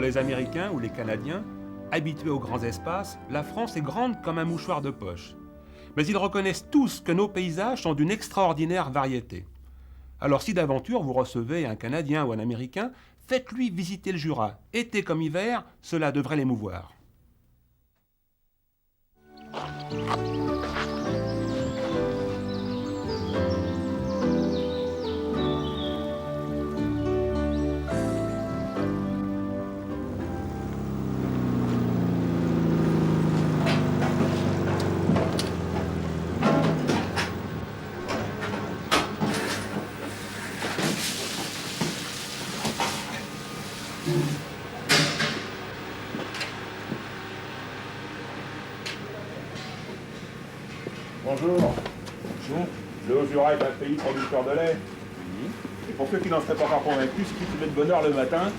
les Américains ou les Canadiens, habitués aux grands espaces, la France est grande comme un mouchoir de poche. Mais ils reconnaissent tous que nos paysages sont d'une extraordinaire variété. Alors si d'aventure vous recevez un Canadien ou un Américain, faites-lui visiter le Jura. Été comme hiver, cela devrait l'émouvoir. Bonjour. Bonjour. Le Haut-Jura est un pays producteur de lait. Et pour ceux qui n'en seraient pas encore convaincus, il suffit de mettre de bonne heure le matin,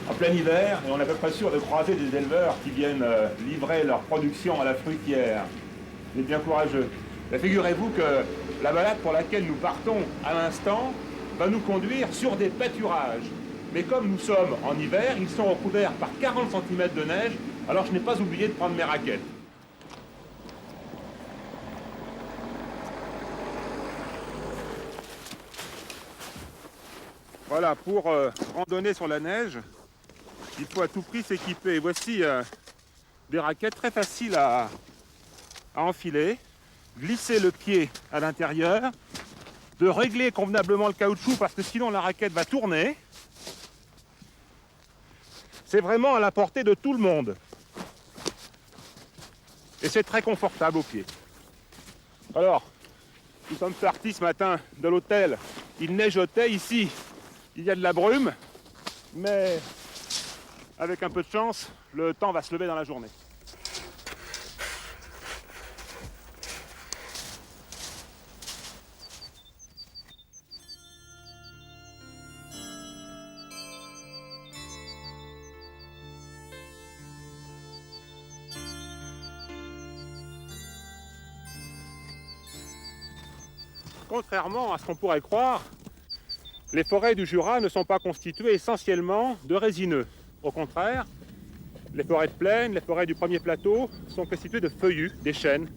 en plein hiver, et on est à peu près sûr de croiser des éleveurs qui viennent livrer leur production à la fruitière. Vous êtes bien courageux. Mais figurez-vous que la balade pour laquelle nous partons à l'instant va nous conduire sur des pâturages. Mais comme nous sommes en hiver, ils sont recouverts par 40 cm de neige, alors je n'ai pas oublié de prendre mes raquettes. Voilà, pour randonner sur la neige, il faut à tout prix s'équiper. Voici des raquettes très faciles à enfiler, glisser le pied à l'intérieur, de régler convenablement le caoutchouc parce que sinon la raquette va tourner. C'est vraiment à la portée de tout le monde. Et c'est très confortable aux pieds. Alors, nous sommes partis ce matin de l'hôtel. Il neigeotait ici. Il y a de la brume, mais avec un peu de chance, le temps va se lever dans la journée. Contrairement à ce qu'on pourrait croire, les forêts du Jura ne sont pas constituées essentiellement de résineux. Au contraire, les forêts de plaine, les forêts du premier plateau sont constituées de feuillus, des chênes.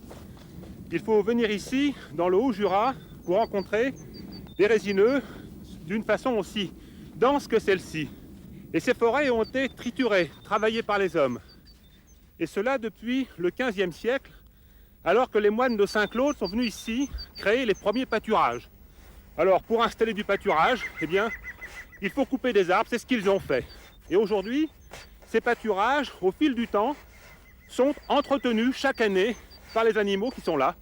Il faut venir ici, dans le Haut-Jura, pour rencontrer des résineux d'une façon aussi dense que celle-ci. Et ces forêts ont été triturées, travaillées par les hommes. Et cela depuis le XVe siècle, alors que les moines de Saint-Claude sont venus ici créer les premiers pâturages. Alors, pour installer du pâturage, eh bien, il faut couper des arbres, c'est ce qu'ils ont fait. Et aujourd'hui, ces pâturages, au fil du temps, sont entretenus chaque année par les animaux qui sont là,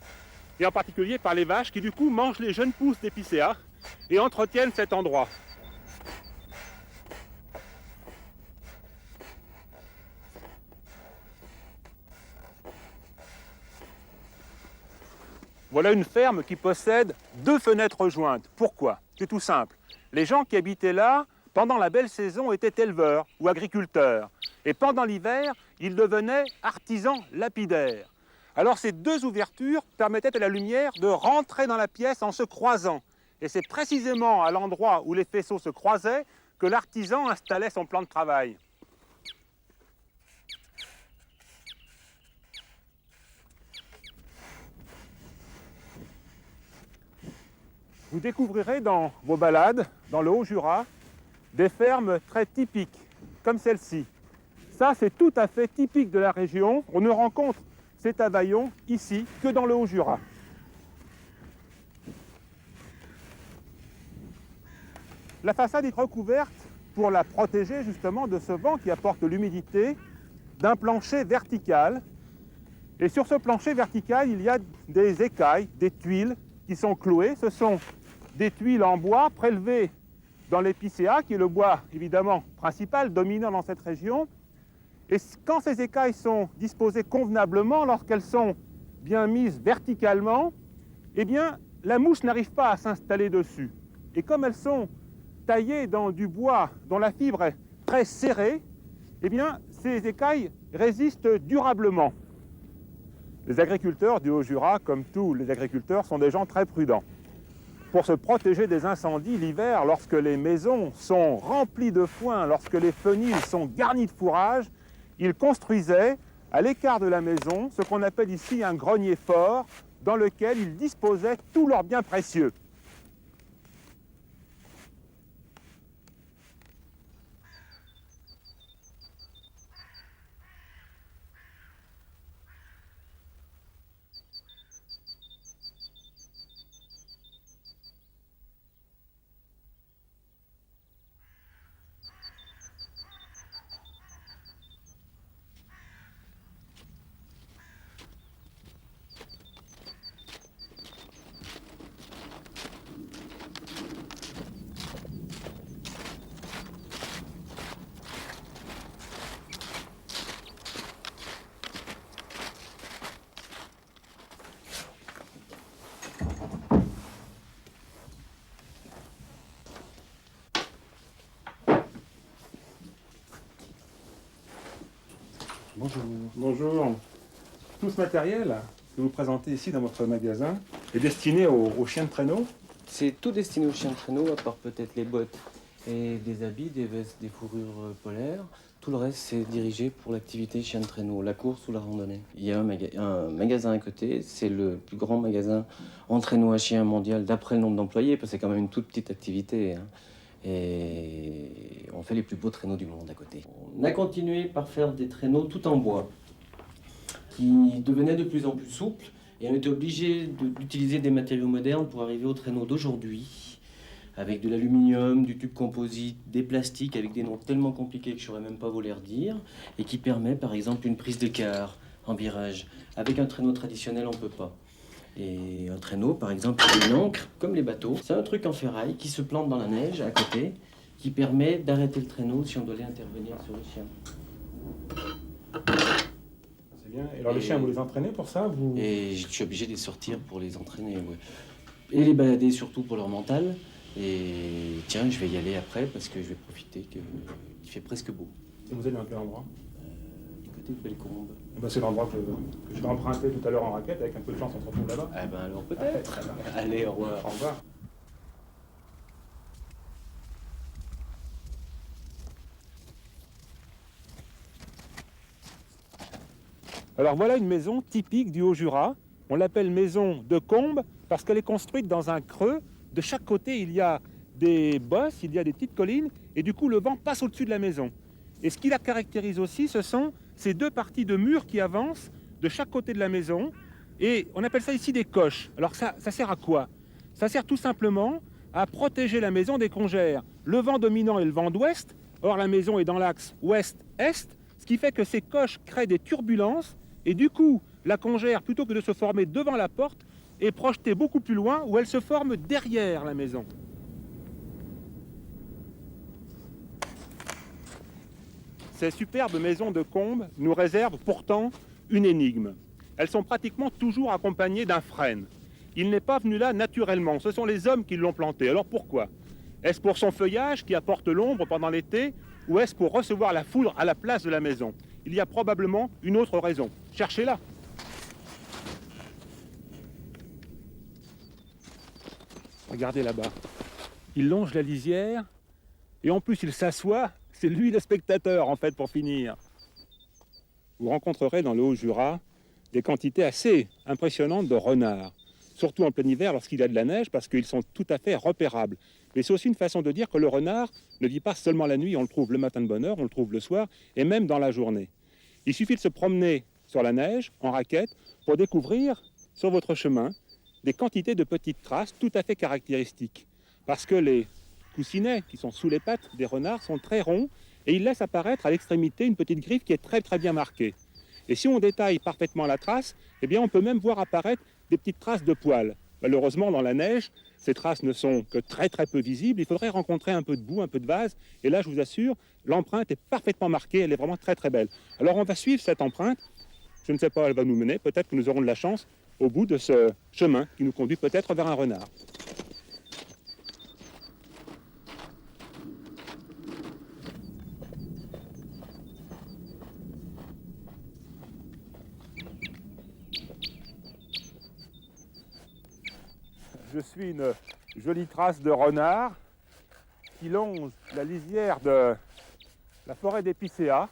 et en particulier par les vaches qui, du coup, mangent les jeunes pousses d'épicéa et entretiennent cet endroit. Voilà une ferme qui possède 2 fenêtres jointes. Pourquoi? C'est tout simple. Les gens qui habitaient là, pendant la belle saison, étaient éleveurs ou agriculteurs. Et pendant l'hiver, ils devenaient artisans lapidaires. Alors ces 2 ouvertures permettaient à la lumière de rentrer dans la pièce en se croisant. Et c'est précisément à l'endroit où les faisceaux se croisaient que l'artisan installait son plan de travail. Vous découvrirez dans vos balades, dans le Haut-Jura, des fermes très typiques, comme celle-ci. Ça, c'est tout à fait typique de la région. On ne rencontre ces tavaillons ici que dans le Haut-Jura. La façade est recouverte, pour la protéger justement de ce vent qui apporte l'humidité, d'un plancher vertical. Et sur ce plancher vertical, il y a des écailles, des tuiles qui sont clouées. Ce sont des tuiles en bois prélevées dans l'épicéa, qui est le bois évidemment principal, dominant dans cette région. Et quand ces écailles sont disposées convenablement, lorsqu'elles sont bien mises verticalement, eh bien la mouche n'arrive pas à s'installer dessus. Et comme elles sont taillées dans du bois dont la fibre est très serrée, eh bien ces écailles résistent durablement. Les agriculteurs du Haut-Jura, comme tous les agriculteurs, sont des gens très prudents. pour se protéger des incendies l'hiver, lorsque les maisons sont remplies de foin, lorsque les fenils sont garnis de fourrage, ils construisaient à l'écart de la maison ce qu'on appelle ici un grenier fort, dans lequel ils disposaient tous leurs biens précieux. Bonjour. Bonjour. Tout ce matériel que vous présentez ici dans votre magasin est destiné aux chiens de traîneau. C'est tout destiné aux chiens de traîneau, à part peut-être les bottes et des habits, des vestes, des fourrures polaires. Tout le reste, c'est dirigé pour l'activité chien de traîneau, la course ou la randonnée. Il y a un magasin à côté, c'est le plus grand magasin en traîneau à chien mondial d'après le nombre d'employés, parce que c'est quand même une toute petite activité, hein. Et on fait les plus beaux traîneaux du monde à côté. On a continué par faire des traîneaux tout en bois, qui devenaient de plus en plus souples, et on était obligé d'utiliser des matériaux modernes pour arriver au traîneau d'aujourd'hui, avec de l'aluminium, du tube composite, des plastiques avec des noms tellement compliqués que je ne saurais même pas vous les redire, et qui permet par exemple une prise de quart en virage. Avec un traîneau traditionnel, on ne peut pas. Et un traîneau, par exemple, une ancre, comme les bateaux, c'est un truc en ferraille qui se plante dans la neige à côté, qui permet d'arrêter le traîneau si on doit intervenir sur le chien. C'est bien. Et alors les chiens, vous les entraînez pour ça vous... Et je suis obligé de les sortir pour les entraîner, ouais. Et les balader surtout pour leur mental. Et tiens, je vais y aller après parce que je vais profiter qu'il fait presque beau. Et vous allez dans quel endroit? Du côté de Bellecombe. Ben, c'est l'endroit que je vais emprunter tout à l'heure en raquette. Avec un peu de chance, on se retrouve là-bas. Eh ben alors peut-être. Allez, au revoir. Au revoir. Alors voilà une maison typique du Haut-Jura. On l'appelle maison de Combe parce qu'elle est construite dans un creux. De chaque côté, il y a des bosses, il y a des petites collines, et du coup, le vent passe au-dessus de la maison. Et ce qui la caractérise aussi, ce sont ces deux parties de murs qui avancent de chaque côté de la maison. Et on appelle ça ici des coches. Alors ça sert à quoi? Ça sert tout simplement à protéger la maison des congères. Le vent dominant est le vent d'ouest. Or, la maison est dans l'axe ouest-est, ce qui fait que ces coches créent des turbulences. Et du coup, la congère, plutôt que de se former devant la porte, est projetée beaucoup plus loin, où elle se forme derrière la maison. Ces superbes maisons de Combe nous réservent pourtant une énigme. Elles sont pratiquement toujours accompagnées d'un frêne. Il n'est pas venu là naturellement, ce sont les hommes qui l'ont planté. Alors pourquoi? Est-ce pour son feuillage qui apporte l'ombre pendant l'été, ou est-ce pour recevoir la foudre à la place de la maison? Il y a probablement une autre raison. Cherchez-la. Regardez là-bas. Il longe la lisière et en plus il s'assoit. C'est lui le spectateur en fait pour finir. Vous rencontrerez dans le Haut-Jura des quantités assez impressionnantes de renards. Surtout en plein hiver lorsqu'il y a de la neige parce qu'ils sont tout à fait repérables. Mais c'est aussi une façon de dire que le renard ne vit pas seulement la nuit, on le trouve le matin de bonne heure, on le trouve le soir et même dans la journée. Il suffit de se promener sur la neige, en raquette, pour découvrir sur votre chemin des quantités de petites traces tout à fait caractéristiques. Parce que les coussinets qui sont sous les pattes des renards sont très ronds et ils laissent apparaître à l'extrémité une petite griffe qui est très très bien marquée. Et si on détaille parfaitement la trace, eh bien on peut même voir apparaître des petites traces de poils. Malheureusement, dans la neige, ces traces ne sont que très très peu visibles. Il faudrait rencontrer un peu de boue, un peu de vase. Et là, je vous assure, l'empreinte est parfaitement marquée. Elle est vraiment très très belle. Alors on va suivre cette empreinte. Je ne sais pas où elle va nous mener. Peut-être que nous aurons de la chance au bout de ce chemin qui nous conduit peut-être vers un renard. Je suis une Jolie trace de renard qui longe la lisière de la forêt d'épicéa.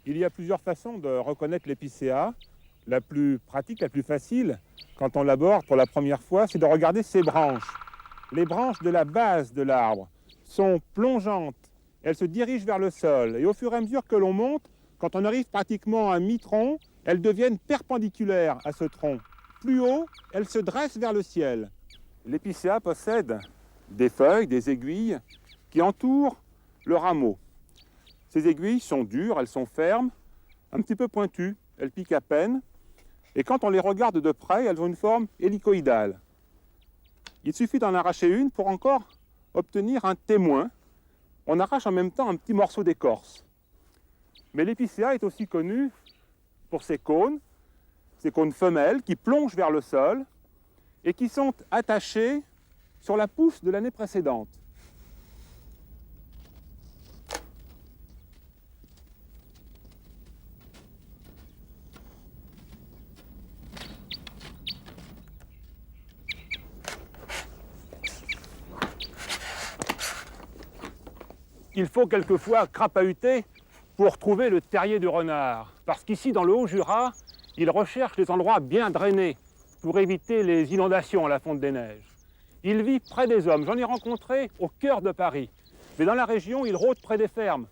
Il y a plusieurs façons de reconnaître l'épicéa. La plus pratique, la plus facile, quand on l'aborde pour la première fois, c'est de regarder ses branches. Les branches de la base de l'arbre sont plongeantes, elles se dirigent vers le sol. Et au fur et à mesure que l'on monte, quand on arrive pratiquement à mi-tronc, elles deviennent perpendiculaires à ce tronc. Plus haut, elles se dressent vers le ciel. L'épicéa possède des feuilles, des aiguilles qui entourent le rameau. Ces aiguilles sont dures, elles sont fermes, un petit peu pointues, elles piquent à peine. Et quand on les regarde de près, elles ont une forme hélicoïdale. Il suffit d'en arracher une pour encore obtenir un témoin. On arrache en même temps un petit morceau d'écorce. Mais l'épicéa est aussi connu pour ses cônes femelles qui plongent vers le sol et qui sont attachées sur la pousse de l'année précédente. Il faut quelquefois crapahuter pour trouver le terrier du renard. Parce qu'ici, dans le Haut-Jura, il recherche des endroits bien drainés pour éviter les inondations à la fonte des neiges. Il vit près des hommes. J'en ai rencontré au cœur de Paris. Mais dans la région, il rôde près des fermes.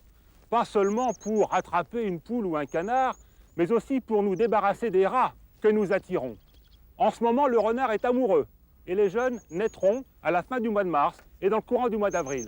Pas seulement pour attraper une poule ou un canard, mais aussi pour nous débarrasser des rats que nous attirons. En ce moment, le renard est amoureux et les jeunes naîtront à la fin du mois de mars et dans le courant du mois d'avril.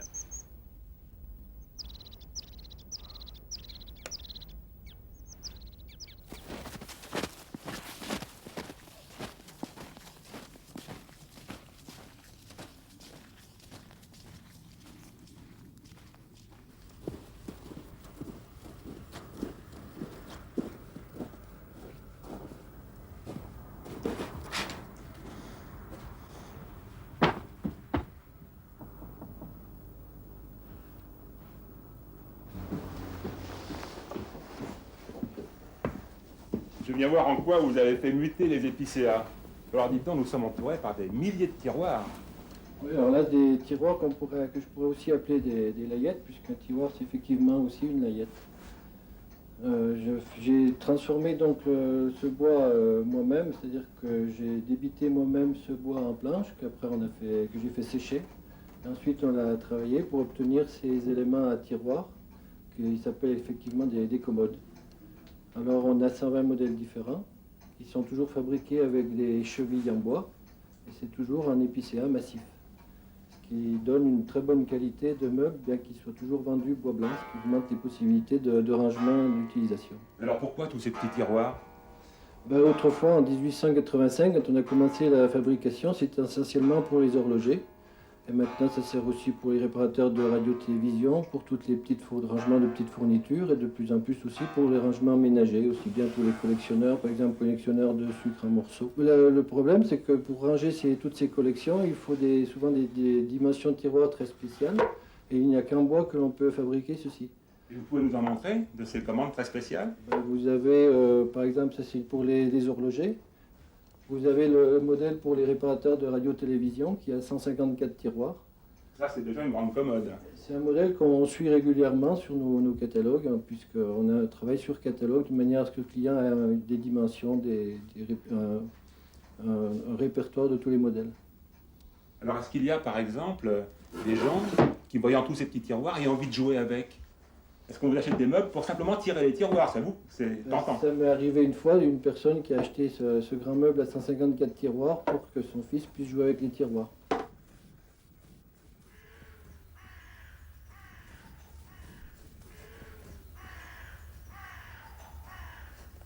Je viens voir en quoi vous avez fait muter les épicéas. Alors dites-donc, nous sommes entourés par des milliers de tiroirs. Oui, alors là, des tiroirs que je pourrais aussi appeler des layettes, puisqu'un tiroir, c'est effectivement aussi une layette. J'ai transformé donc ce bois moi-même, c'est-à-dire que j'ai débité moi-même ce bois en planche, que j'ai fait sécher. Et ensuite, on l'a travaillé pour obtenir ces éléments à tiroir, qui s'appellent effectivement des commodes. Alors, on a 120 modèles différents. Ils sont toujours fabriqués avec des chevilles en bois, et c'est toujours un épicéa massif, ce qui donne une très bonne qualité de meuble, bien qu'il soit toujours vendu bois blanc, ce qui augmente les possibilités de rangement et d'utilisation. Alors pourquoi tous ces petits tiroirs? Autrefois, en 1885, quand on a commencé la fabrication, c'était essentiellement pour les horlogers. Et maintenant, ça sert aussi pour les réparateurs de radio-télévision, pour toutes les petites rangements de petites fournitures, et de plus en plus aussi pour les rangements ménagers, aussi bien pour les collectionneurs, par exemple collectionneurs de sucre en morceaux. Le problème, c'est que pour ranger toutes ces collections, il faut souvent des dimensions de tiroirs très spéciales, et il n'y a qu'en bois que l'on peut fabriquer ceci. Et vous pouvez nous en montrer de ces commandes très spéciales? Vous avez, par exemple, ça c'est pour les horlogers. Vous avez le modèle pour les réparateurs de radio-télévision qui a 154 tiroirs. Ça, c'est déjà une grande commode. C'est un modèle qu'on suit régulièrement sur nos catalogues, hein, puisqu'on travaille sur catalogue de manière à ce que le client ait des dimensions, un répertoire de tous les modèles. Alors, est-ce qu'il y a, par exemple, des gens qui, voyant tous ces petits tiroirs, aient envie de jouer avec? Est-ce qu'on vous achète des meubles pour simplement tirer les tiroirs? C'est tentant. Ça m'est arrivé une fois d'une personne qui a acheté ce grand meuble à 154 tiroirs pour que son fils puisse jouer avec les tiroirs.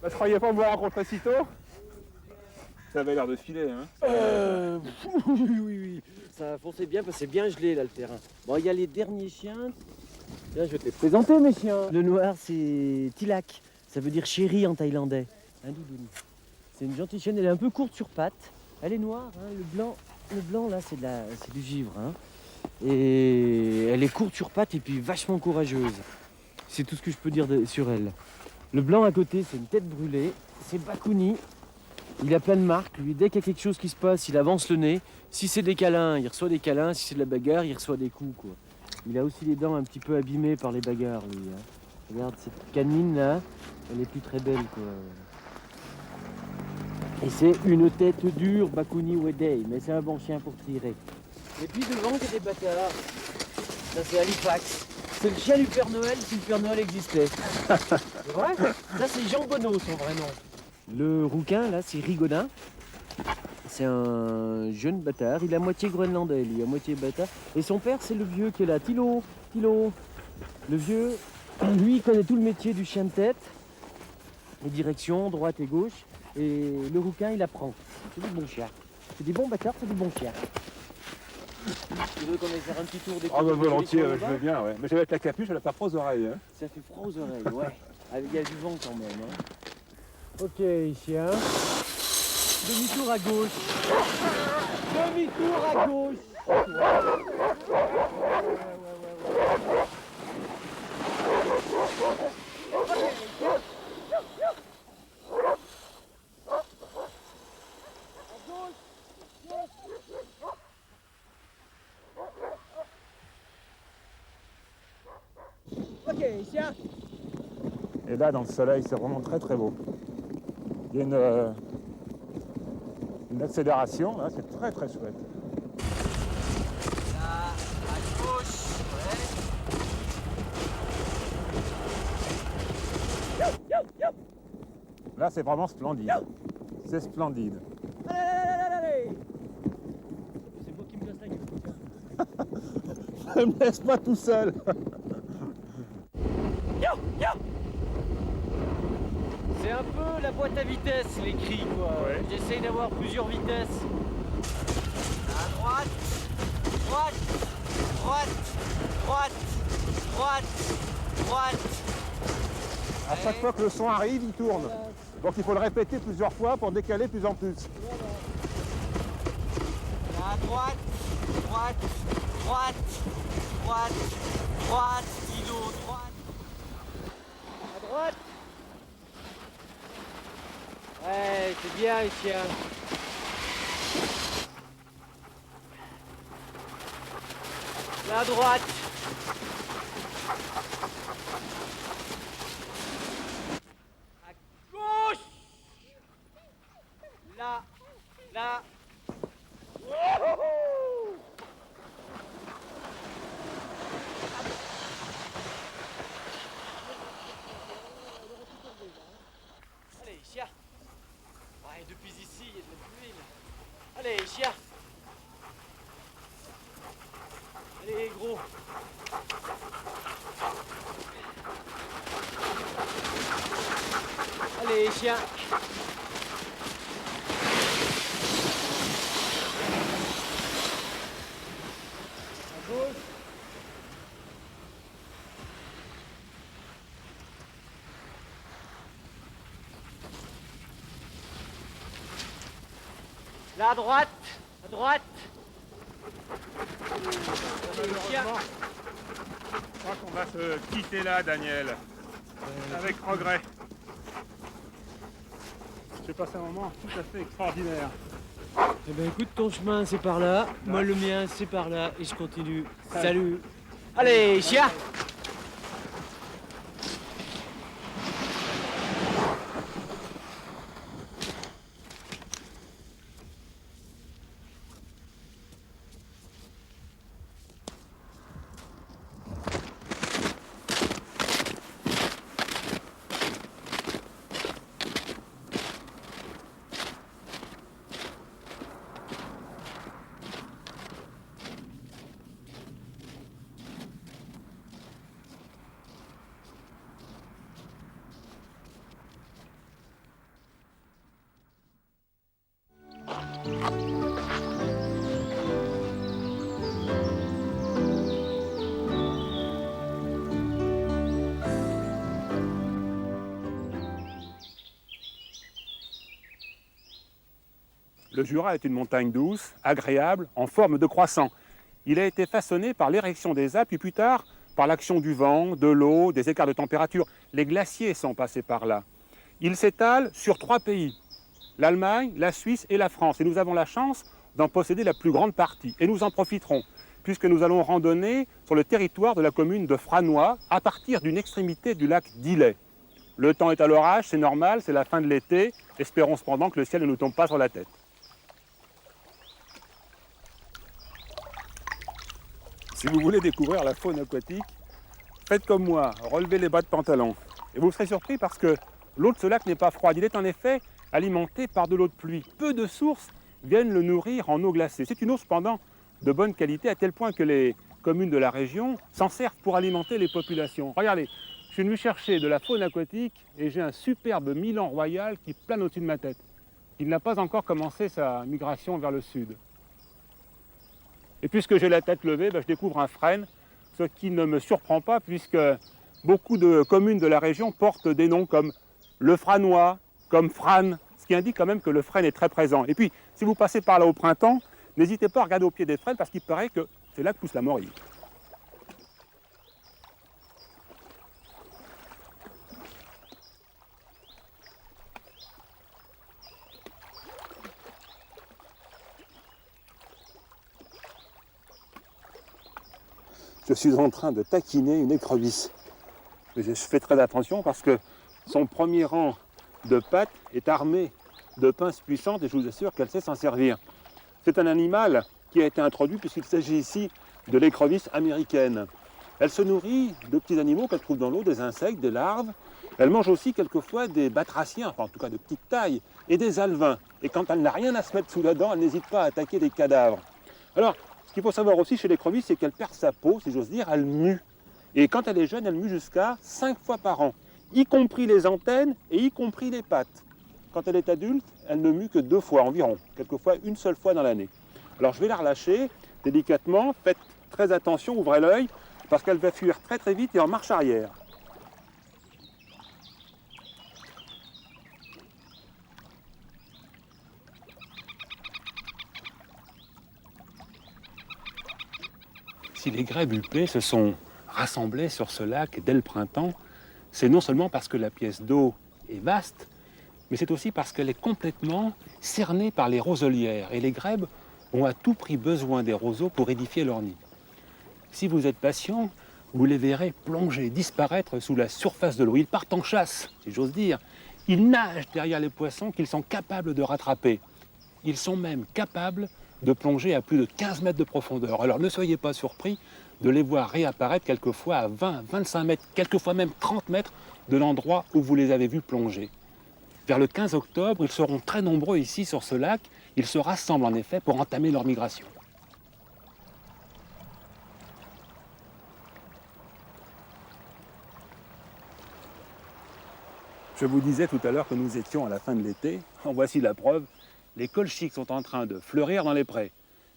Je croyais pas vous rencontrer si tôt. Ça avait l'air de filer, hein? Oui. Ça fonçait bien parce que c'est bien gelé là le terrain. Bon, il y a les derniers chiens. Là, je vais te les présenter, mes chiens. Le noir, c'est Tilak. Ça veut dire chéri en thaïlandais. Un doudoune. C'est une gentille chienne. Elle est un peu courte sur pattes. Elle est noire. Hein. Le blanc, là, c'est du givre. Hein. Et elle est courte sur pattes et puis vachement courageuse. C'est tout ce que je peux dire sur elle. Le blanc à côté, c'est une tête brûlée. C'est Bakouni. Il a plein de marques, lui. Dès qu'il y a quelque chose qui se passe, il avance le nez. Si c'est des câlins, il reçoit des câlins. Si c'est de la bagarre, il reçoit des coups, quoi. Il a aussi les dents un petit peu abîmées par les bagarres, lui. Hein. Regarde, cette canine, là, elle est plus très belle, quoi. Et c'est une tête dure, Bakouni Wedey, mais c'est un bon chien pour tirer. Et puis devant, il y a des bâtards. Ça, c'est Halifax. C'est le chien du Père Noël si le Père Noël existait. C'est vrai? Ça, c'est Jean Bonneau, son vrai nom. Le rouquin, là, c'est Rigaudin. C'est un jeune bâtard. Il est à moitié groenlandais, lui, à moitié bâtard. Et son père, c'est le vieux qui est là. Tilo. Le vieux, lui, il connaît tout le métier du chien de tête. Les directions, droite et gauche. Et le rouquin, il apprend. C'est du bon chien. C'est des bons bâtards, c'est du bon chien. Tu veux qu'on aille faire un petit tour des Ah bah volontiers, des je veux bien, ouais. Mais je vais avec la capuche, elle n'a pas froid aux oreilles. Hein. Ça fait froid aux oreilles, ouais. Il y a du vent quand même. Hein. Ok, chien. Demi-tour à gauche. Demi-tour à gauche. Ok, chien. Et là, dans le soleil, c'est vraiment très très beau. Il y a une accélération, là, c'est très très chouette. Là, à gauche. Ouais. Là, c'est vraiment splendide. C'est splendide. Allez. C'est moi qui me casse la gueule. Ne me laisse pas tout seul. C'est un peu la boîte à vitesse, les cris, quoi. Ouais. J'essaye d'avoir plusieurs vitesses. À droite, droite, droite, droite, droite, droite. À chaque fois que le son arrive, il tourne. Donc il faut le répéter plusieurs fois pour décaler plus en plus. À droite, droite, droite, droite, droite, stylo, droite. À droite. Ouais, c'est bien, les chiens. Là, à droite. À gauche. Là, là. Wouhou! Allez, chien. Ouais, depuis ici, il y a de la pluie. Allez, chien. Allez, gros. Allez, chien. À gauche. Là, à droite. À droite. Allez, chien. Je crois qu'on va se quitter là, Daniel. Avec regret. J'ai passé un moment tout à fait extraordinaire. Eh ben écoute, ton chemin c'est par là, moi le mien c'est par là et je continue. Salut. Allez, chien. Le Jura est une montagne douce, agréable, en forme de croissant. Il a été façonné par l'érection des Alpes, puis plus tard par l'action du vent, de l'eau, des écarts de température. Les glaciers sont passés par là. Il s'étale sur 3 pays. l'Allemagne, la Suisse et la France. Et nous avons la chance d'en posséder la plus grande partie. Et nous en profiterons, puisque nous allons randonner sur le territoire de la commune de Franois, à partir d'une extrémité du lac d'Illet. Le temps est à l'orage, c'est normal, c'est la fin de l'été. Espérons cependant que le ciel ne nous tombe pas sur la tête. Si vous voulez découvrir la faune aquatique, faites comme moi, relevez les bas de pantalon. Et vous serez surpris parce que l'eau de ce lac n'est pas froide. Il est en effet alimenté par de l'eau de pluie. Peu de sources viennent le nourrir en eau glacée. C'est une eau cependant de bonne qualité, à tel point que les communes de la région s'en servent pour alimenter les populations. Regardez, je suis venu chercher de la faune aquatique et j'ai un superbe milan royal qui plane au-dessus de ma tête. Il n'a pas encore commencé sa migration vers le sud. Et puisque j'ai la tête levée, je découvre un frêne, ce qui ne me surprend pas puisque beaucoup de communes de la région portent des noms comme le Franois, comme Frane, ce qui indique quand même que le frêne est très présent. Et puis, si vous passez par là au printemps, n'hésitez pas à regarder au pied des frênes parce qu'il paraît que c'est là que pousse la morille. Je suis en train de taquiner une écrevisse. Je fais très attention parce que son premier rang de pattes est armé de pinces puissantes et je vous assure qu'elle sait s'en servir. C'est un animal qui a été introduit puisqu'il s'agit ici de l'écrevisse américaine. Elle se nourrit de petits animaux qu'elle trouve dans l'eau, des insectes, des larves. Elle mange aussi quelquefois des batraciens, enfin en tout cas de petite taille, et des alevins. Et quand elle n'a rien à se mettre sous la dent, elle n'hésite pas à attaquer des cadavres. Alors, ce qu'il faut savoir aussi chez l'écrevisse, c'est qu'elle perd sa peau, si j'ose dire, elle mue. Et quand elle est jeune, elle mue jusqu'à 5 fois par an, y compris les antennes et y compris les pattes. Quand elle est adulte, elle ne mue que 2 fois environ, quelquefois une seule fois dans l'année. Alors je vais la relâcher délicatement, faites très attention, ouvrez l'œil, parce qu'elle va fuir très très vite et en marche arrière. Si les grèbes huppées se sont rassemblées sur ce lac dès le printemps, c'est non seulement parce que la pièce d'eau est vaste, mais c'est aussi parce qu'elle est complètement cernée par les roselières. Et les grèbes ont à tout prix besoin des roseaux pour édifier leur nid. Si vous êtes patient, vous les verrez plonger, disparaître sous la surface de l'eau. Ils partent en chasse, si j'ose dire. Ils nagent derrière les poissons qu'ils sont capables de rattraper. Ils sont même capables de plonger à plus de 15 mètres de profondeur. Alors ne soyez pas surpris de les voir réapparaître quelquefois à 20, 25 mètres, quelquefois même 30 mètres de l'endroit où vous les avez vus plonger. Vers le 15 octobre, ils seront très nombreux ici sur ce lac. Ils se rassemblent en effet pour entamer leur migration. Je vous disais tout à l'heure que nous étions à la fin de l'été. En voici la preuve. Les colchiques sont en train de fleurir dans les prés.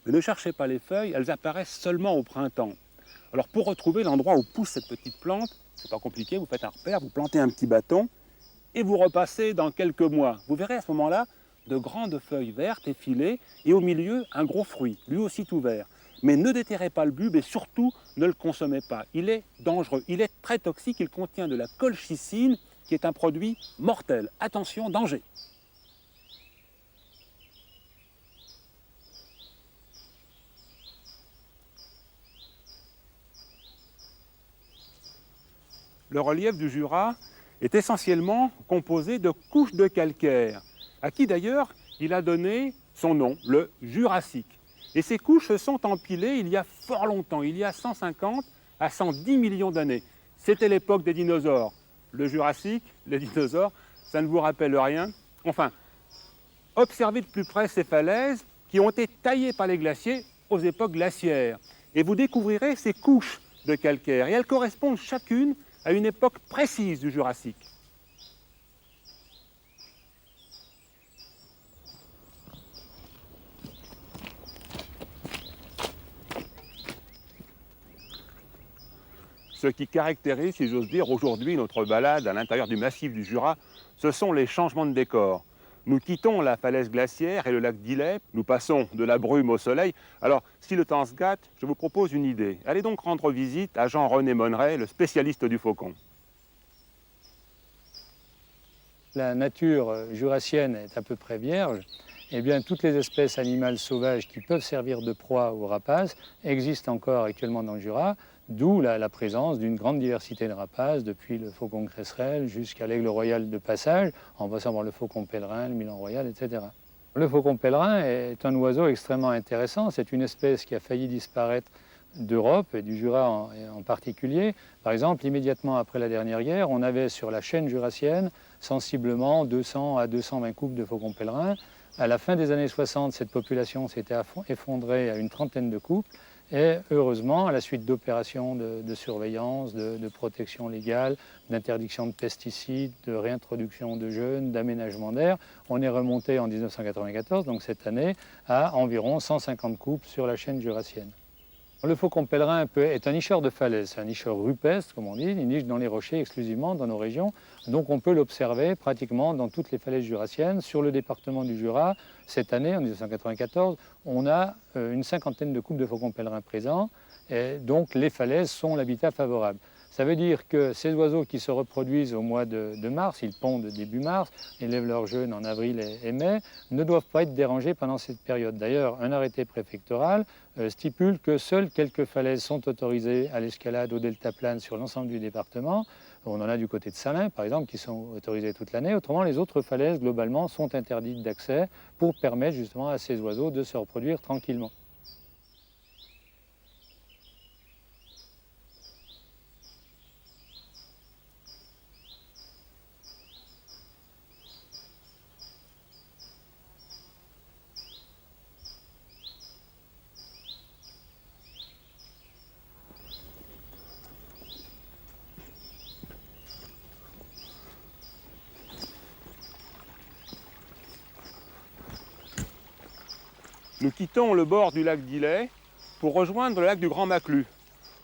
Mais ne cherchez pas les feuilles, elles apparaissent seulement au printemps. Alors pour retrouver l'endroit où pousse cette petite plante, c'est pas compliqué, vous faites un repère, vous plantez un petit bâton et vous repassez dans quelques mois. Vous verrez à ce moment-là de grandes feuilles vertes effilées et au milieu un gros fruit, lui aussi tout vert. Mais ne déterrez pas le bulbe et surtout ne le consommez pas. Il est dangereux, il est très toxique, il contient de la colchicine qui est un produit mortel. Attention, danger. Le relief du Jura est essentiellement composé de couches de calcaire, à qui d'ailleurs il a donné son nom, le Jurassique. Et ces couches se sont empilées il y a fort longtemps, il y a 150 à 110 millions d'années. C'était l'époque des dinosaures. Le Jurassique, les dinosaures, ça ne vous rappelle rien. Enfin, observez de plus près ces falaises qui ont été taillées par les glaciers aux époques glaciaires. Et vous découvrirez ces couches de calcaire. Et elles correspondent chacune à une époque précise du Jurassique. Ce qui caractérise, si j'ose dire, aujourd'hui notre balade à l'intérieur du massif du Jura, ce sont les changements de décor. Nous quittons la falaise glaciaire et le lac d'Illet, nous passons de la brume au soleil. Alors, si le temps se gâte, je vous propose une idée. Allez donc rendre visite à Jean-René Monneret, le spécialiste du faucon. la nature jurassienne est à peu près vierge, eh bien, toutes les espèces animales sauvages qui peuvent servir de proie aux rapaces existent encore actuellement dans le Jura, d'où la présence d'une grande diversité de rapaces, depuis le faucon cresserelle jusqu'à l'aigle royal de passage, en passant par le faucon pèlerin, le milan royal, etc. Le faucon pèlerin est un oiseau extrêmement intéressant. C'est une espèce qui a failli disparaître d'Europe et du Jura en particulier. Par exemple, immédiatement après la dernière guerre, on avait sur la chaîne jurassienne sensiblement 200 à 220 couples de faucons pèlerins. À la fin des années 60, cette population s'était effondrée à une trentaine de couples. Et heureusement, à la suite d'opérations de surveillance, de protection légale, d'interdiction de pesticides, de réintroduction de jeunes, d'aménagement d'air, on est remonté en 1994, donc cette année, à environ 150 couples sur la chaîne jurassienne. Le faucon pèlerin est un nicheur de falaise, c'est un nicheur rupestre, comme on dit, il niche dans les rochers exclusivement dans nos régions, donc on peut l'observer pratiquement dans toutes les falaises jurassiennes. Sur le département du Jura, cette année, en 1994, on a une cinquantaine de couples de faucons pèlerins présents, et donc les falaises sont l'habitat favorable. Ça veut dire que ces oiseaux qui se reproduisent au mois de mars, ils pondent début mars, élèvent leurs jeunes en avril et mai, ne doivent pas être dérangés pendant cette période. D'ailleurs, un arrêté préfectoral stipule que seules quelques falaises sont autorisées à l'escalade au deltaplane sur l'ensemble du département. On en a du côté de Salins, par exemple, qui sont autorisées toute l'année. Autrement, les autres falaises, globalement, sont interdites d'accès pour permettre justement à ces oiseaux de se reproduire tranquillement. Nous quittons le bord du lac d'Illet pour rejoindre le lac du Grand Maclus.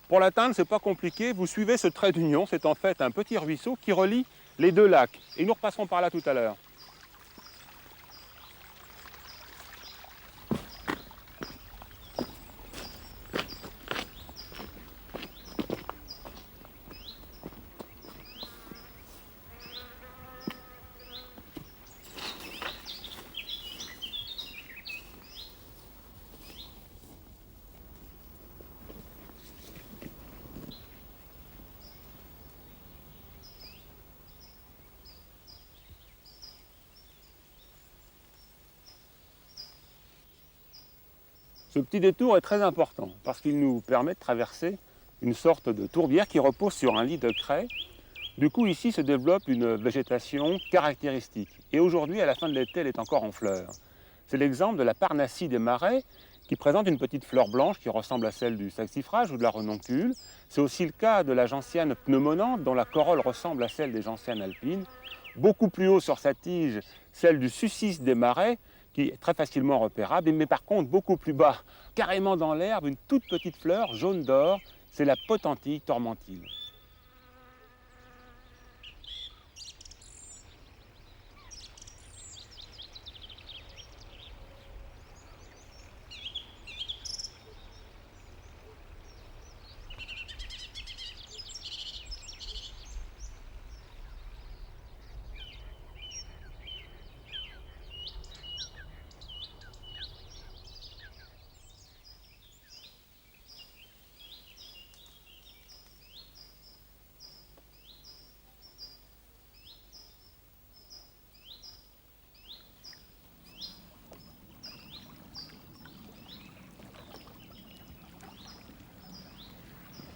Pour l'atteindre, ce n'est pas compliqué, vous suivez ce trait d'union, c'est en fait un petit ruisseau qui relie les deux lacs. Et nous repasserons par là tout à l'heure. Ce petit détour est très important parce qu'il nous permet de traverser une sorte de tourbière qui repose sur un lit de craie. Du coup, ici se développe une végétation caractéristique. Et aujourd'hui, à la fin de l'été, elle est encore en fleurs. C'est l'exemple de la parnassie des marais qui présente une petite fleur blanche qui ressemble à celle du saxifrage ou de la renoncule. C'est aussi le cas de la gentiane pneumonante dont la corolle ressemble à celle des gentianes alpines. Beaucoup plus haut sur sa tige, celle du sucis des marais, qui est très facilement repérable, mais par contre beaucoup plus bas, carrément dans l'herbe, une toute petite fleur jaune d'or, c'est la potentille tormentile.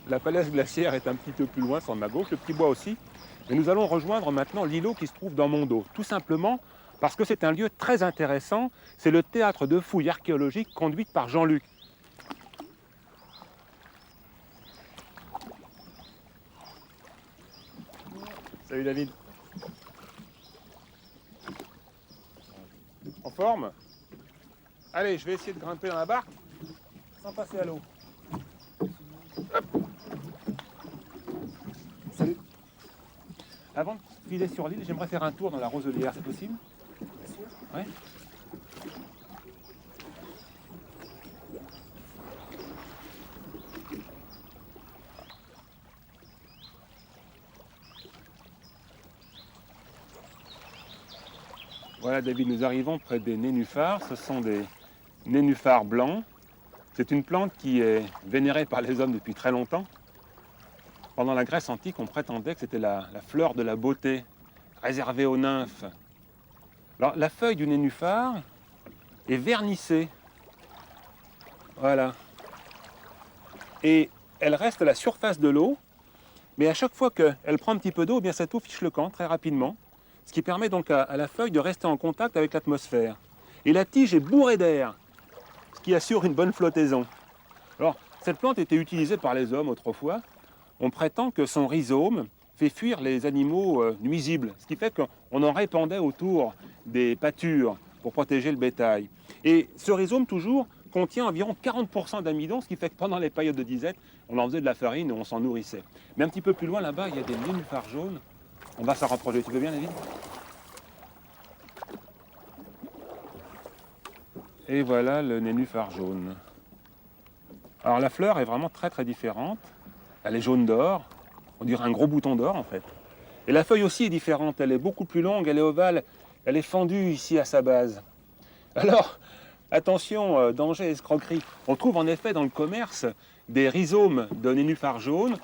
La falaise glaciaire est un petit peu plus loin sur ma gauche, le petit bois aussi. Mais nous allons rejoindre maintenant l'îlot qui se trouve dans mon dos, tout simplement parce que c'est un lieu très intéressant. C'est le théâtre de fouilles archéologiques conduite par Jean-Luc. Salut David. En forme? Allez, je vais essayer de grimper dans la barque sans passer à l'eau. Salut. Avant de filer sur l'île, j'aimerais faire un tour dans la roselière, c'est possible? Bien sûr. Ouais. Voilà, David, nous arrivons près des nénuphars. Ce sont des nénuphars blancs. C'est une plante qui est vénérée par les hommes depuis très longtemps. Pendant la Grèce antique, on prétendait que c'était la fleur de la beauté, réservée aux nymphes. Alors, la feuille du nénuphar est vernissée. Voilà. Et elle reste à la surface de l'eau, mais à chaque fois qu'elle prend un petit peu d'eau, eh bien cette eau fiche le camp très rapidement, ce qui permet donc à la feuille de rester en contact avec l'atmosphère. Et la tige est bourrée d'air, ce qui assure une bonne flottaison. Alors, cette plante était utilisée par les hommes autrefois. On prétend que son rhizome fait fuir les animaux nuisibles, ce qui fait qu'on en répandait autour des pâtures pour protéger le bétail. Et ce rhizome, toujours, contient environ 40% d'amidon, ce qui fait que pendant les périodes de disette, on en faisait de la farine et on s'en nourrissait. Mais un petit peu plus loin, là-bas, il y a des nénuphars jaunes. On va s'en rapprocher. Tu veux bien, David? Et voilà le nénuphar jaune. Alors la fleur est vraiment très très différente. Elle est jaune d'or. On dirait un gros bouton d'or en fait. Et la feuille aussi est différente. Elle est beaucoup plus longue, elle est ovale. Elle est fendue ici à sa base. Alors, attention, danger, escroquerie. On trouve en effet dans le commerce des rhizomes de nénuphar jaune,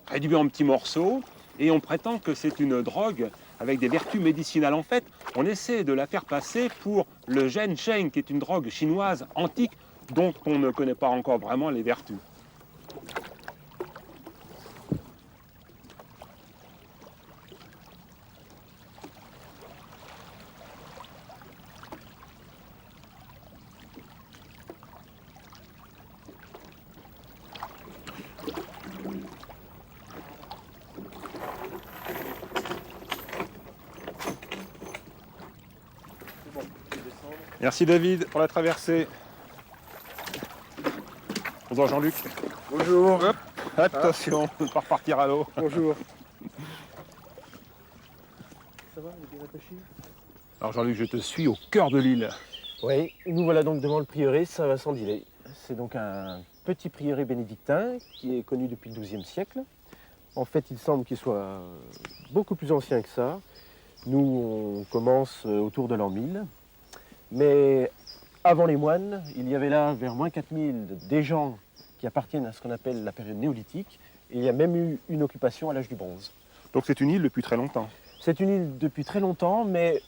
réduits en petits morceaux, et on prétend que c'est une drogue avec des vertus médicinales. En fait, on essaie de la faire passer pour le ginseng, qui est une drogue chinoise antique dont on ne connaît pas encore vraiment les vertus. Merci David pour la traversée. Bonjour Jean-Luc. Bonjour. Hop, attention, on ne pas repartir à l'eau. Bonjour. Ça va, on est bien attaché? Alors Jean-Luc, je te suis au cœur de l'île. Oui, nous voilà donc devant le prieuré Saint-Vincent-d'Illay. C'est donc un petit prieuré bénédictin qui est connu depuis le XIIe siècle. En fait, il semble qu'il soit beaucoup plus ancien que ça. Nous, on commence autour de l'an 1000. Mais avant les moines, il y avait là, vers moins 4000, des gens qui appartiennent à ce qu'on appelle la période néolithique. Et il y a même eu une occupation à l'âge du bronze. Donc c'est une île depuis très longtemps. C'est une île depuis très longtemps, mais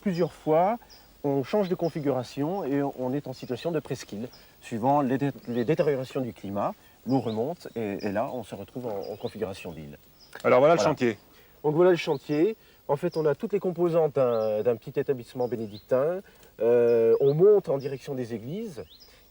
plusieurs fois, on change de configuration et on est en situation de presqu'île, suivant les détériorations du climat. L'eau remonte et là, on se retrouve en configuration d'île. Alors voilà le chantier. Donc voilà le chantier. En fait, on a toutes les composantes d'un petit établissement bénédictin. On monte en direction des églises.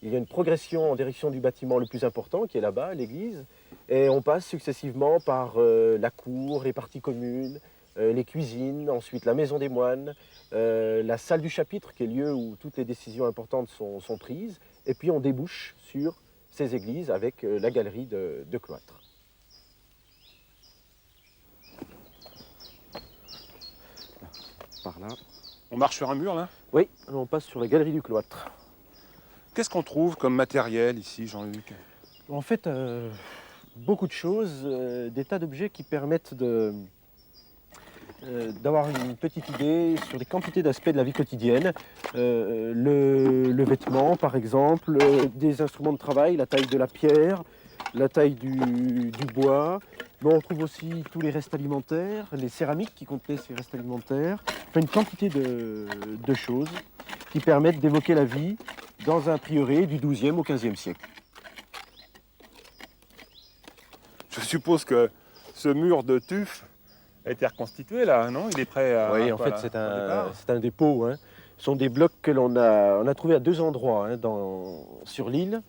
Il y a une progression en direction du bâtiment le plus important, qui est là-bas, l'église. Et on passe successivement par la cour, les parties communes, les cuisines, ensuite la maison des moines, la salle du chapitre, qui est le lieu où toutes les décisions importantes sont prises. Et puis on débouche sur ces églises avec la galerie de cloître. Par là. On marche sur un mur là. Oui, on passe sur la galerie du cloître. Qu'est-ce qu'on trouve comme matériel ici, Jean-Luc? En fait, beaucoup de choses, des tas d'objets qui permettent d'avoir une petite idée sur des quantités d'aspects de la vie quotidienne. Le vêtement, par exemple, des instruments de travail, la taille de la pierre, la taille du bois. Mais on trouve aussi tous les restes alimentaires, les céramiques qui contenaient ces restes alimentaires. Enfin, une quantité de choses qui permettent d'évoquer la vie dans un prieuré du XIIe au XVe siècle. Je suppose que ce mur de tuf a été reconstitué là, non? Il est prêt à... Oui, en fait, c'est un dépôt. Hein. Ce sont des blocs que l'on a trouvés à deux endroits hein, sur l'île.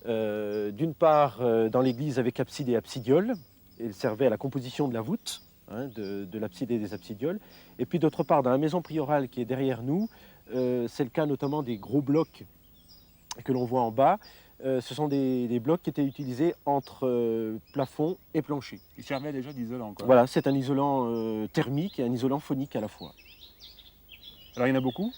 D'une part, dans l'église avec abside et absidiole. Il servait à la composition de la voûte, hein, de l'abside et des absidioles. Et puis d'autre part, dans la maison priorale qui est derrière nous, c'est le cas notamment des gros blocs que l'on voit en bas. Ce sont des blocs qui étaient utilisés entre plafond et plancher. Il servait déjà d'isolant, quoi. Voilà, c'est un isolant thermique et un isolant phonique à la fois. Alors il y en a beaucoup?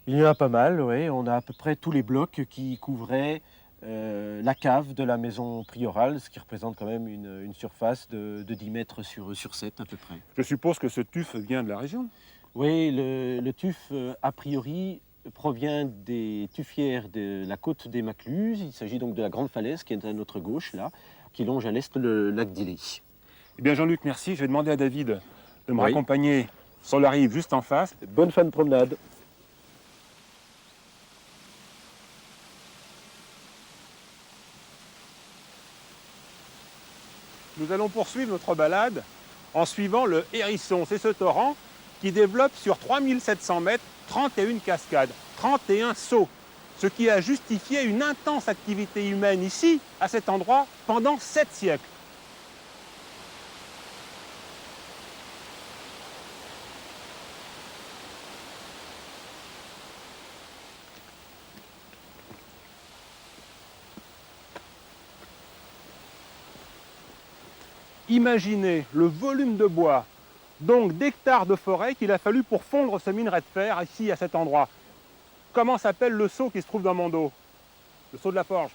Il y en a pas mal, oui. On a à peu près tous les blocs qui couvraient la cave de la maison priorale, ce qui représente quand même une surface de 10 mètres sur 7 à peu près. Je suppose que ce tuf vient de la région? Oui, le tuf, a priori, provient des tufières de la côte des Macluses. Il s'agit donc de la grande falaise qui est à notre gauche, là, qui longe à l'est le lac d'Ily. Eh bien Jean-Luc, merci. Je vais demander à David de me Oui. raccompagner sur la rive juste en face. Bonne fin de promenade. Nous allons poursuivre notre balade en suivant le Hérisson. C'est ce torrent qui développe sur 3700 mètres 31 cascades, 31 sauts, ce qui a justifié une intense activité humaine ici, à cet endroit, pendant 7 siècles. Imaginez le volume de bois, donc d'hectares de forêt qu'il a fallu pour fondre ce minerai de fer ici à cet endroit. Comment s'appelle le seau qui se trouve dans mon dos? Le seau de la forge.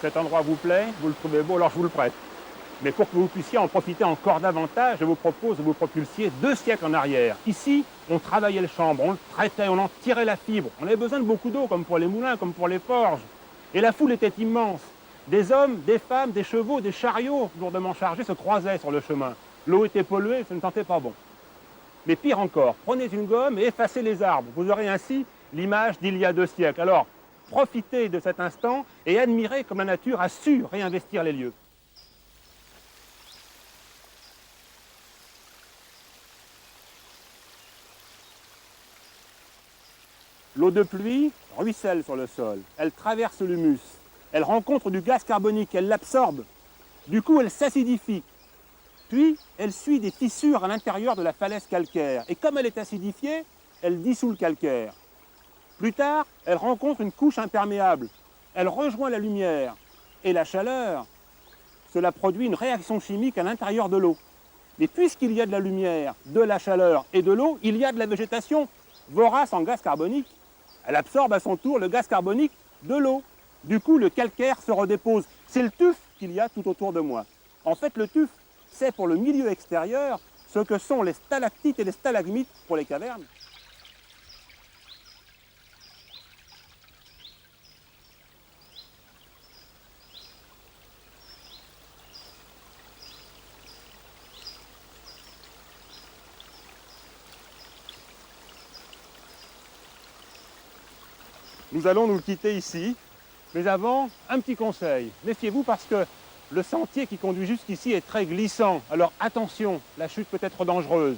Cet endroit vous plaît, vous le trouvez beau, alors je vous le prête. Mais pour que vous puissiez en profiter encore davantage, je vous propose de vous propulser 2 siècles en arrière. Ici, on travaillait le chanvre, on le traitait, on en tirait la fibre. On avait besoin de beaucoup d'eau, comme pour les moulins, comme pour les forges. Et la foule était immense. Des hommes, des femmes, des chevaux, des chariots lourdement chargés se croisaient sur le chemin. L'eau était polluée, ça ne sentait pas bon. Mais pire encore, prenez une gomme et effacez les arbres. Vous aurez ainsi l'image d'il y a 2 siècles. Alors, profitez de cet instant et admirez comme la nature a su réinvestir les lieux. L'eau de pluie ruisselle sur le sol, elle traverse l'humus, elle rencontre du gaz carbonique, elle l'absorbe. Du coup, elle s'acidifie. Puis, elle suit des fissures à l'intérieur de la falaise calcaire. Et comme elle est acidifiée, elle dissout le calcaire. Plus tard, elle rencontre une couche imperméable. Elle rejoint la lumière. Et la chaleur, cela produit une réaction chimique à l'intérieur de l'eau. Mais puisqu'il y a de la lumière, de la chaleur et de l'eau, il y a de la végétation vorace en gaz carbonique. Elle absorbe à son tour le gaz carbonique de l'eau. Du coup, le calcaire se redépose. C'est le tuf qu'il y a tout autour de moi. En fait, le tuf, c'est pour le milieu extérieur ce que sont les stalactites et les stalagmites pour les cavernes. Nous allons nous quitter ici, mais avant, un petit conseil. Méfiez-vous parce que le sentier qui conduit jusqu'ici est très glissant. Alors attention, la chute peut être dangereuse.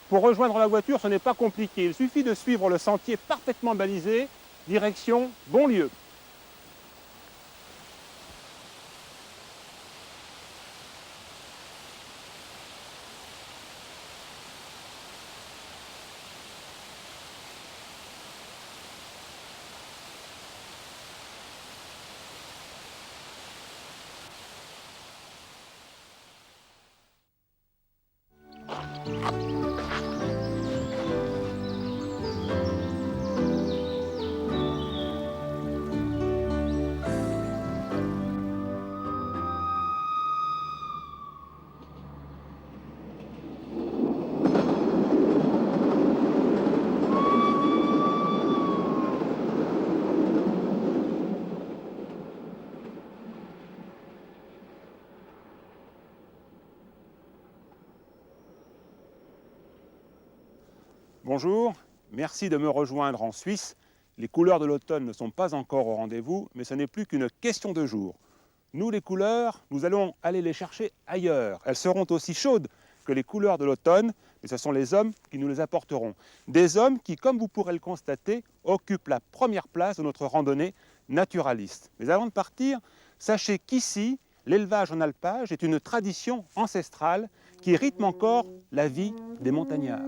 Pour rejoindre la voiture, ce n'est pas compliqué. Il suffit de suivre le sentier parfaitement balisé, direction Bonlieu. Bonjour, merci de me rejoindre en Suisse. Les couleurs de l'automne ne sont pas encore au rendez-vous, mais ce n'est plus qu'une question de jour. Nous, les couleurs, nous allons aller les chercher ailleurs. Elles seront aussi chaudes que les couleurs de l'automne, mais ce sont les hommes qui nous les apporteront. Des hommes qui, comme vous pourrez le constater, occupent la première place de notre randonnée naturaliste. Mais avant de partir, sachez qu'ici, l'élevage en alpage est une tradition ancestrale qui rythme encore la vie des montagnards.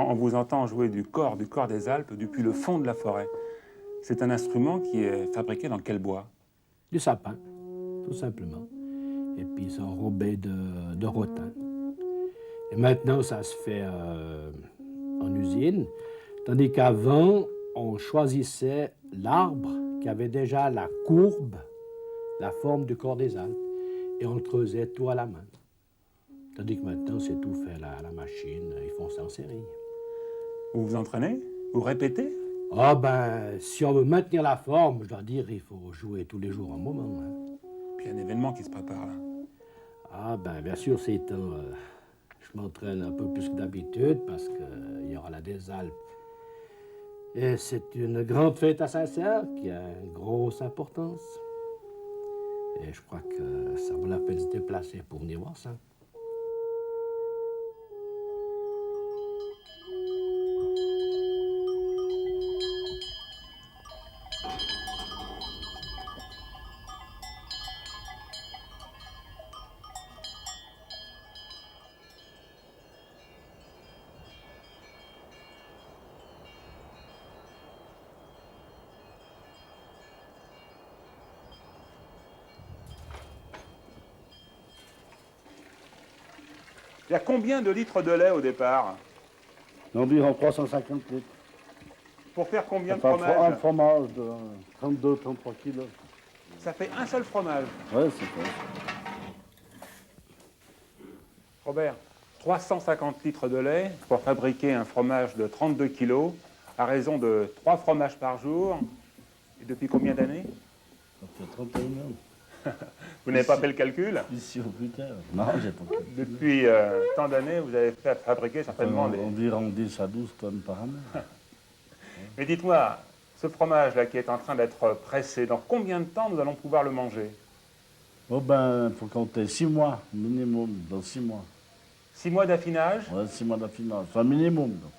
on vous entend jouer du corps des Alpes depuis le fond de la forêt. C'est un instrument qui est fabriqué dans quel bois? Du sapin, tout simplement. Et puis ils sont enrobés de rotin. Et maintenant, ça se fait en usine, tandis qu'avant, on choisissait l'arbre qui avait déjà la courbe, la forme du corps des Alpes, et on le creusait tout à la main. Tandis que maintenant, c'est tout fait à la machine, ils font ça en série. Vous vous entraînez? Vous répétez? Ah ben, si on veut maintenir la forme, je dois dire, il faut jouer tous les jours un moment. Hein. Puis il y a un événement qui se prépare là. Ah ben, bien sûr, ces temps, je m'entraîne un peu plus que d'habitude parce qu'il y aura la des Alpes. Et c'est une grande fête à Saint-Cerf qui a une grosse importance. Et je crois que ça vaut la peine de se déplacer pour venir voir ça. Il y a combien de litres de lait au départ? Environ 350 litres. Pour faire combien de Enfin, fromage? un fromage de 32-33 kilos. Ça fait un seul fromage. Ouais, c'est ça. Robert, 350 litres de lait pour fabriquer un fromage de 32 kilos à raison de 3 fromages par jour. Et depuis combien d'années? Ça fait 31 ans. Vous n'avez pas fait le calcul? Ici au plus tard. Non, j'ai pas fait. Depuis tant d'années, vous avez fait fabriquer certainement des... Environ 10 à 12 tonnes par année. Mais dites-moi, ce fromage-là qui est en train d'être pressé, dans combien de temps nous allons pouvoir le manger? Oh ben, il faut compter 6 mois minimum, dans 6 mois. 6 mois d'affinage? Ouais, 6 mois d'affinage, enfin minimum. Donc.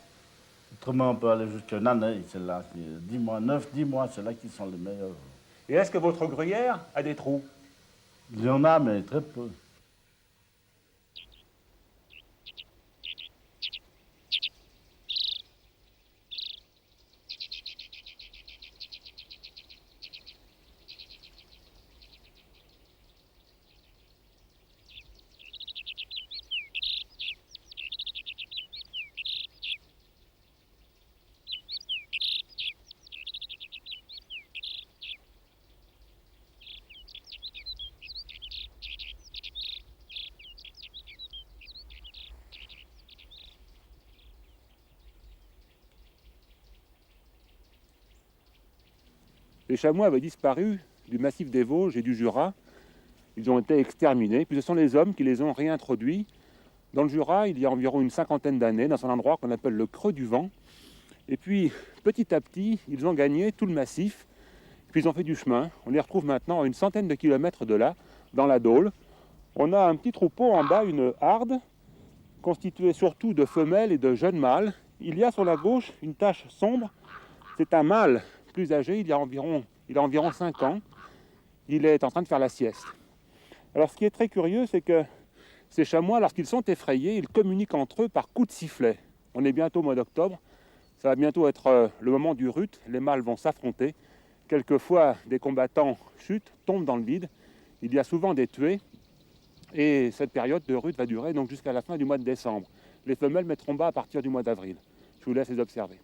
Autrement, on peut aller jusqu'à une année, c'est là, 10 mois, 9-10 mois, c'est là qui sont les meilleurs. Et est-ce que votre gruyère a des trous? Il y en a, mais très peu. Les chamois avaient disparu du massif des Vosges et du Jura. Ils ont été exterminés, puis ce sont les hommes qui les ont réintroduits. Dans le Jura, il y a environ une cinquantaine d'années, dans un endroit qu'on appelle le Creux du Vent. Et puis, petit à petit, ils ont gagné tout le massif, puis ils ont fait du chemin. On les retrouve maintenant à une centaine de kilomètres de là, dans la Dôle. On a un petit troupeau en bas, une harde, constituée surtout de femelles et de jeunes mâles. Il y a sur la gauche une tache sombre, c'est un mâle plus âgé, il a environ 5 ans. Il est en train de faire la sieste. Alors ce qui est très curieux, c'est que ces chamois, lorsqu'ils sont effrayés, ils communiquent entre eux par coups de sifflet. On est bientôt au mois d'octobre, ça va bientôt être le moment du rut, les mâles vont s'affronter. Quelquefois, des combattants chutent, tombent dans le vide. Il y a souvent des tués. Et cette période de rut va durer donc jusqu'à la fin du mois de décembre. Les femelles mettront bas à partir du mois d'avril. Je vous laisse les observer.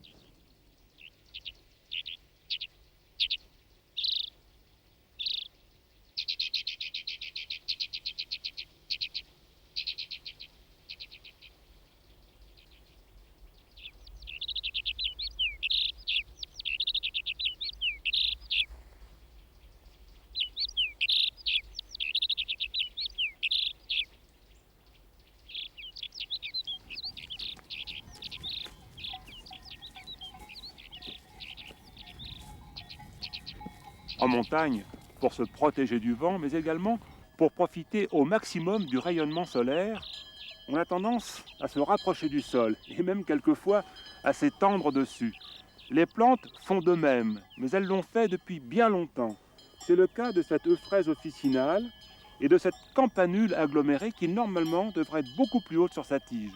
En montagne, pour se protéger du vent, mais également pour profiter au maximum du rayonnement solaire, on a tendance à se rapprocher du sol, et même quelquefois à s'étendre dessus. Les plantes font de même, mais elles l'ont fait depuis bien longtemps. C'est le cas de cette euphrase officinale et de cette campanule agglomérée qui normalement devrait être beaucoup plus haute sur sa tige.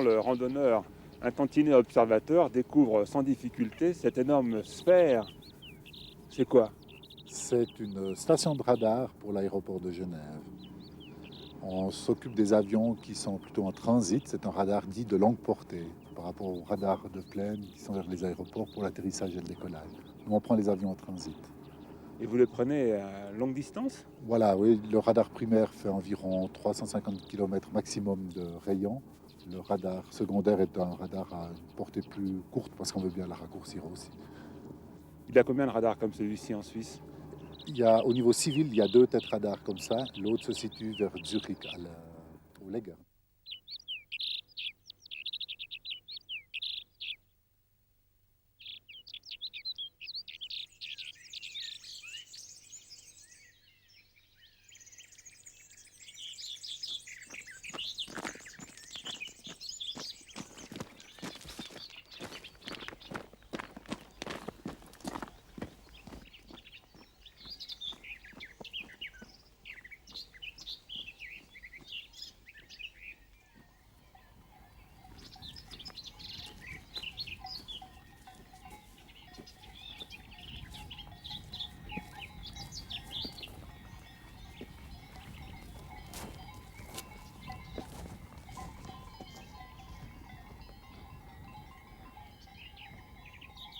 le randonneur, un tantinet observateur, découvre sans difficulté cette énorme sphère. C'est quoi? C'est une station de radar pour l'aéroport de Genève. On s'occupe des avions qui sont plutôt en transit. C'est un radar dit de longue portée par rapport aux radars de plaine qui sont vers les aéroports pour l'atterrissage et le décollage. Nous, on prend les avions en transit. Et vous le prenez à longue distance? Voilà, oui, le radar primaire fait environ 350 km maximum de rayon. Le radar secondaire est un radar à une portée plus courte parce qu'on veut bien la raccourcir aussi. Il y a combien de radars comme celui-ci en Suisse? Au niveau civil, il y a 2 têtes radars comme ça. L'autre se situe vers Zurich, au Legger.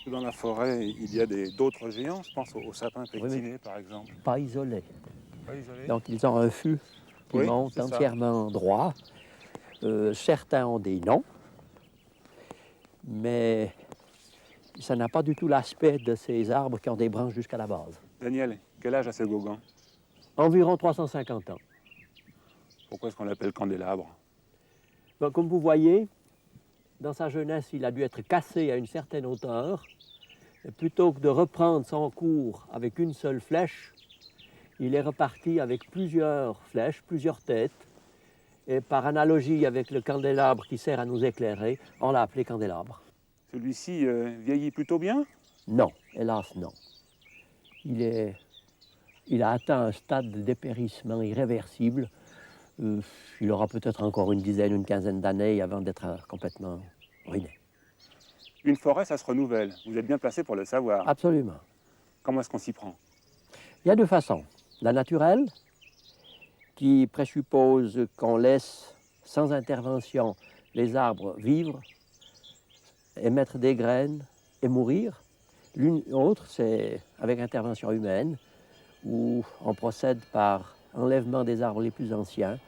Dans la forêt, il y a d'autres géants, je pense aux sapins pectinés par exemple. Pas isolés. Pas isolés. Donc ils ont un fût qui Oui, monte c'est ça. entièrement droit. Certains ont des noms, mais ça n'a pas du tout l'aspect de ces arbres qui ont des branches jusqu'à la base. Daniel, quel âge a ce Gauguin? Environ 350 ans. Pourquoi est-ce qu'on l'appelle candélabre? Donc, comme vous voyez, dans sa jeunesse, il a dû être cassé à une certaine hauteur. Et plutôt que de reprendre son cours avec une seule flèche, il est reparti avec plusieurs flèches, plusieurs têtes. Et par analogie avec le candélabre qui sert à nous éclairer, on l'a appelé candélabre. Celui-ci vieillit plutôt bien? Non, hélas non. Il a atteint un stade de dépérissement irréversible. Il aura peut-être encore une dizaine, une quinzaine d'années avant d'être complètement ruiné. Une forêt, ça se renouvelle. Vous êtes bien placé pour le savoir. Absolument. Comment est-ce qu'on s'y prend? Il y a 2 façons. La naturelle, qui présuppose qu'on laisse sans intervention les arbres vivre, émettre des graines et mourir. L'autre, c'est avec intervention humaine, où on procède par enlèvement des arbres les plus anciens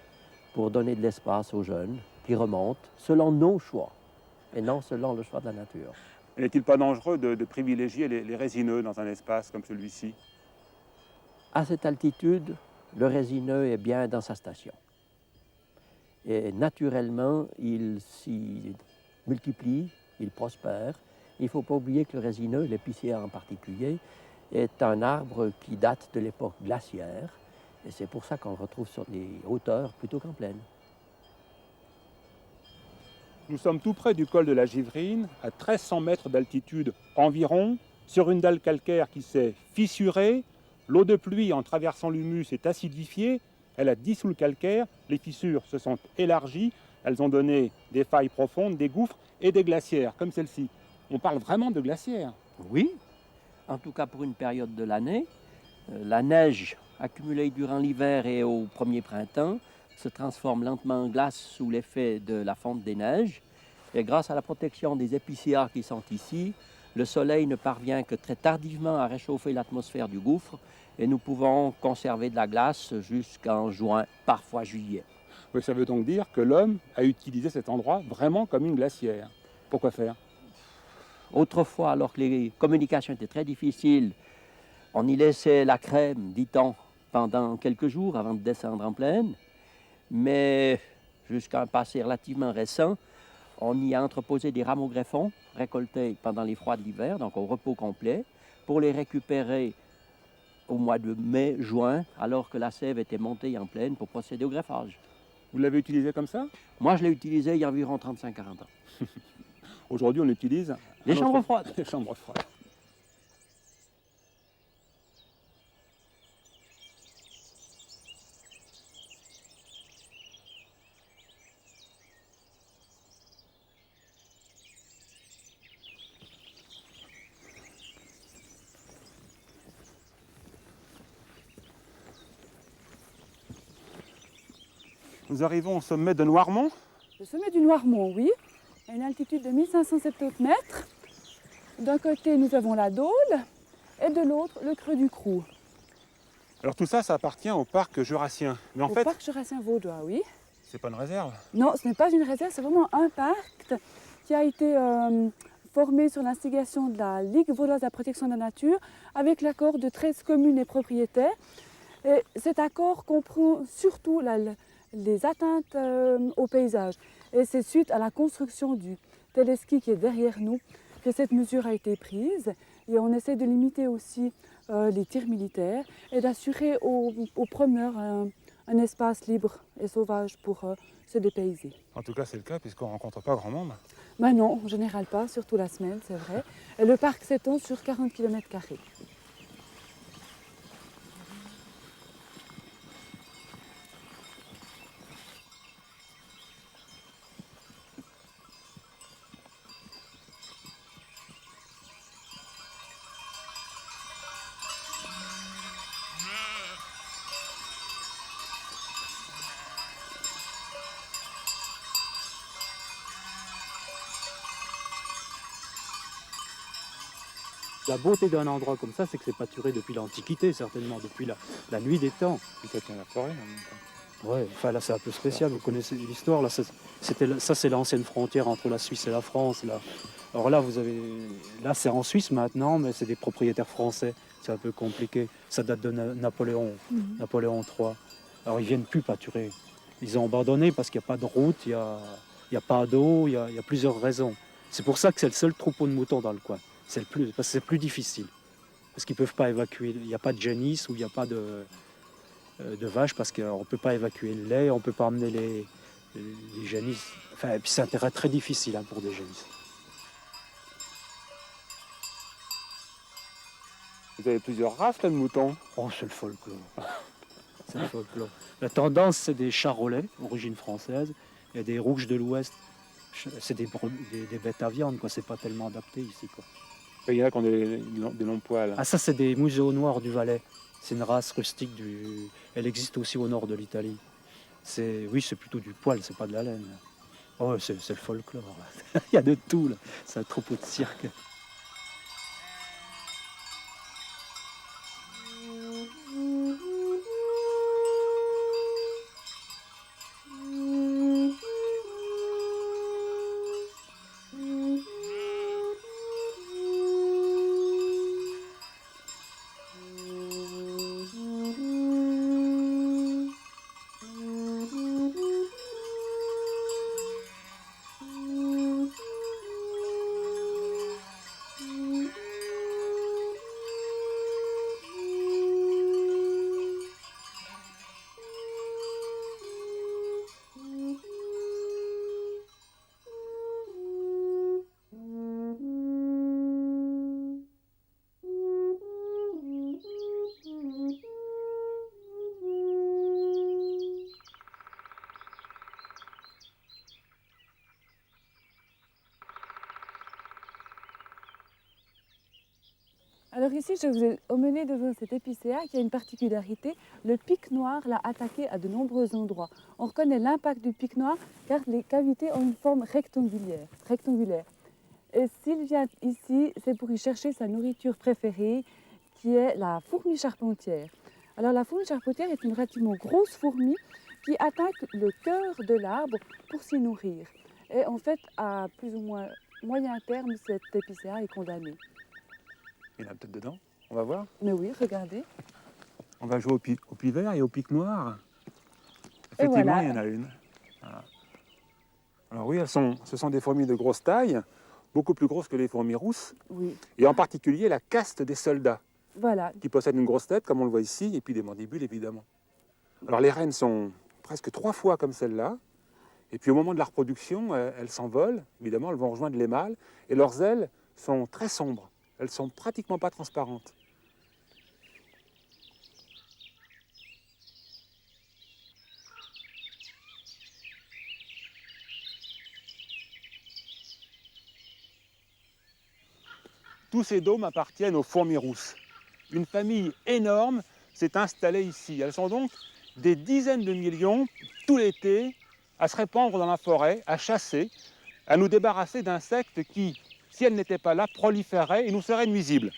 pour donner de l'espace aux jeunes qui remontent selon nos choix et non selon le choix de la nature. N'est-il pas dangereux de privilégier les résineux dans un espace comme celui-ci? À cette altitude, le résineux est bien dans sa station. Et naturellement, il s'y multiplie, il prospère. Il ne faut pas oublier que le résineux, l'épicéa en particulier, est un arbre qui date de l'époque glaciaire. Et c'est pour ça qu'on le retrouve sur les hauteurs plutôt qu'en plaine. Nous sommes tout près du col de la Givrine, à 1300 mètres d'altitude environ, sur une dalle calcaire qui s'est fissurée. L'eau de pluie, en traversant l'humus, est acidifiée. Elle a dissous le calcaire. Les fissures se sont élargies. Elles ont donné des failles profondes, des gouffres et des glacières, comme celle-ci. On parle vraiment de glacières. Oui, en tout cas pour une période de l'année. La neige accumulée durant l'hiver et au premier printemps se transforme lentement en glace sous l'effet de la fonte des neiges. Et grâce à la protection des épicéas qui sont ici, le soleil ne parvient que très tardivement à réchauffer l'atmosphère du gouffre et nous pouvons conserver de la glace jusqu'en juin, parfois juillet. Oui, ça veut donc dire que l'homme a utilisé cet endroit vraiment comme une glacière. Pourquoi faire? Autrefois, alors que les communications étaient très difficiles, on y laissait la crème, dit-on, pendant quelques jours avant de descendre en plaine. Mais jusqu'à un passé relativement récent, on y a entreposé des rameaux greffons récoltés pendant les froids de l'hiver, donc au repos complet, pour les récupérer au mois de mai, juin, alors que la sève était montée en plaine pour procéder au greffage. Vous l'avez utilisé comme ça? Moi, je l'ai utilisé il y a environ 35-40 ans. Aujourd'hui, on utilise les chambres froides. Les chambres froides. Nous arrivons au sommet de Noirmont. Le sommet du Noirmont, oui, à une altitude de 1570 mètres. D'un côté, nous avons la Dôle et de l'autre, le creux du Crou. Alors tout ça, ça appartient au parc jurassien. Mais en Au fait, parc jurassien vaudois, oui. c'est pas une réserve. Non, ce n'est pas une réserve, c'est vraiment un parc qui a été formé sur l'instigation de la Ligue vaudoise de la protection de la nature avec l'accord de 13 communes et propriétaires. Et cet accord comprend surtout les atteintes au paysage. Et c'est suite à la construction du téléski qui est derrière nous que cette mesure a été prise. Et on essaie de limiter aussi les tirs militaires et d'assurer aux promeneurs un espace libre et sauvage pour se dépayser. En tout cas, c'est le cas puisqu'on ne rencontre pas grand monde. Ben non, en général pas, surtout la semaine, c'est vrai. Et le parc s'étend sur 40 km². La beauté d'un endroit comme ça, c'est que c'est pâturé depuis l'Antiquité, certainement, depuis la nuit des temps. Puis ça tient la forêt en même temps. Ouais, enfin là c'est un peu spécial, vous connaissez l'histoire, là ça c'est l'ancienne frontière entre la Suisse et la France. Là. Alors là c'est en Suisse maintenant, mais c'est des propriétaires français, c'est un peu compliqué. Ça date de Napoléon III. Alors ils viennent plus pâturer. Ils ont abandonné parce qu'il n'y a pas de route, il n'y a pas d'eau, il y a plusieurs raisons. C'est pour ça que c'est le seul troupeau de moutons dans le coin. Parce que c'est plus difficile. Parce qu'ils ne peuvent pas évacuer. Il n'y a pas de génisse ou il n'y a pas de vaches parce qu'on ne peut pas évacuer le lait, on ne peut pas emmener les génisses. Enfin, et puis c'est un terrain très difficile pour des génisses. Vous avez plusieurs races là, de moutons. Oh, c'est le folklore. C'est le folklore. La tendance, c'est des charolais, origine française, et des rouges de l'Ouest. C'est des bêtes à viande, quoi. C'est pas tellement adapté ici, quoi. Il y en a qui ont des longs poils. Ah, ça, c'est des museaux noirs du Valais. C'est une race rustique. Elle existe aussi au nord de l'Italie. Oui, c'est plutôt du poil, c'est pas de la laine. Oh, c'est le folklore. Il y a de tout, là. C'est un troupeau de cirque. Alors ici, je vous ai emmené devant cet épicéa qui a une particularité. Le pic noir l'a attaqué à de nombreux endroits. On reconnaît l'impact du pic noir car les cavités ont une forme rectangulaire. Et s'il vient ici, c'est pour y chercher sa nourriture préférée, qui est la fourmi charpentière. Alors la fourmi charpentière est une relativement grosse fourmi qui attaque le cœur de l'arbre pour s'y nourrir. Et en fait, à plus ou moins moyen terme, cet épicéa est condamné. Il y en a peut-être dedans. On va voir. Mais oui, regardez. On va jouer au pic vert et au pic noir. Effectivement, voilà. Il y en a une. Voilà. Alors oui, ce sont des fourmis de grosse taille, beaucoup plus grosses que les fourmis rousses. Oui. Et en particulier la caste des soldats. Voilà. Qui possèdent une grosse tête, comme on le voit ici, et puis des mandibules, évidemment. Alors les reines sont presque 3 fois comme celle-là. Et puis au moment de la reproduction, elles s'envolent. Évidemment, elles vont rejoindre les mâles. Et leurs ailes sont très sombres. Elles sont pratiquement pas transparentes. Tous ces dômes appartiennent aux fourmis rousses. Une famille énorme s'est installée ici. Elles sont donc des dizaines de millions tout l'été à se répandre dans la forêt, à chasser, à nous débarrasser d'insectes qui, si elles n'étaient pas là, proliféraient et nous seraient nuisibles.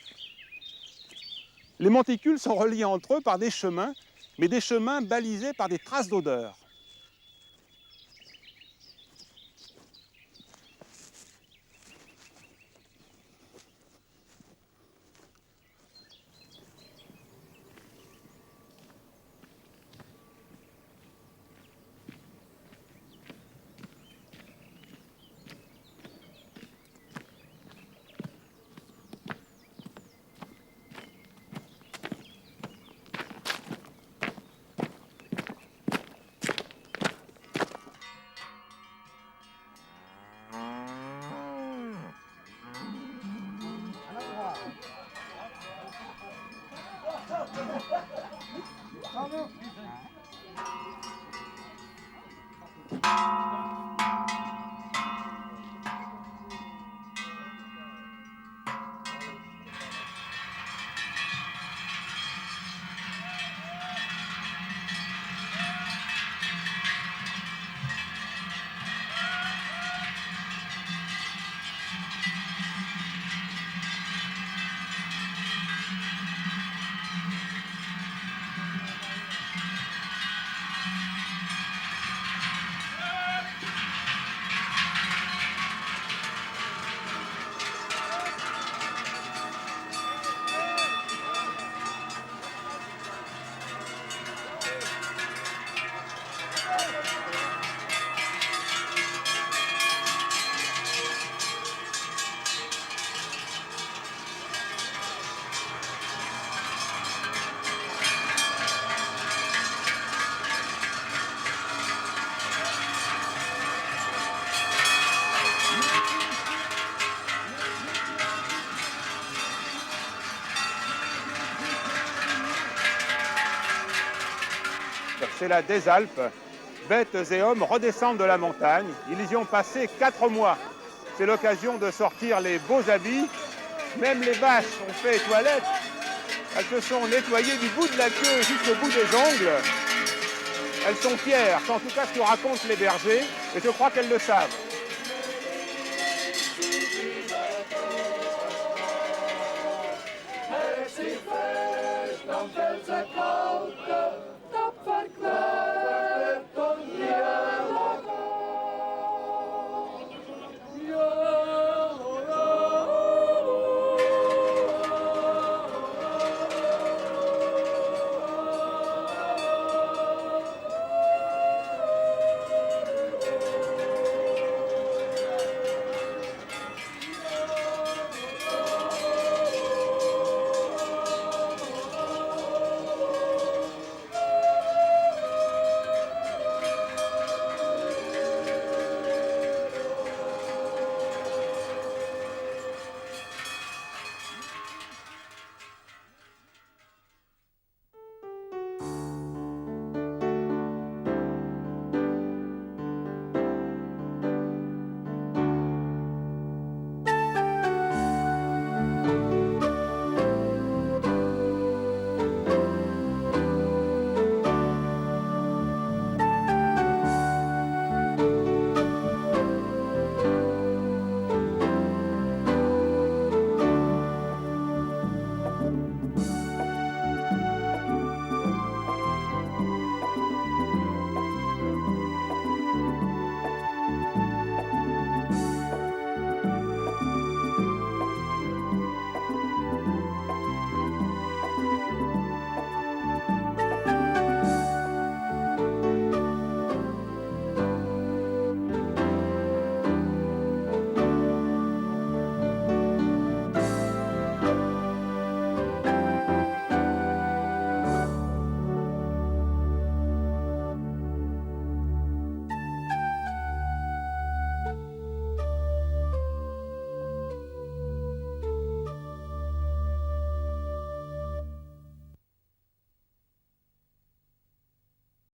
Les monticules sont reliés entre eux par des chemins, mais des chemins balisés par des traces d'odeur. C'est là des Alpes. Bêtes et hommes redescendent de la montagne. Ils y ont passé 4 mois. C'est l'occasion de sortir les beaux habits. Même les vaches ont fait toilette. Elles se sont nettoyées du bout de la queue jusqu'au bout des ongles. Elles sont fières, c'est en tout cas ce que racontent les bergers, et je crois qu'elles le savent. dan wil ze koud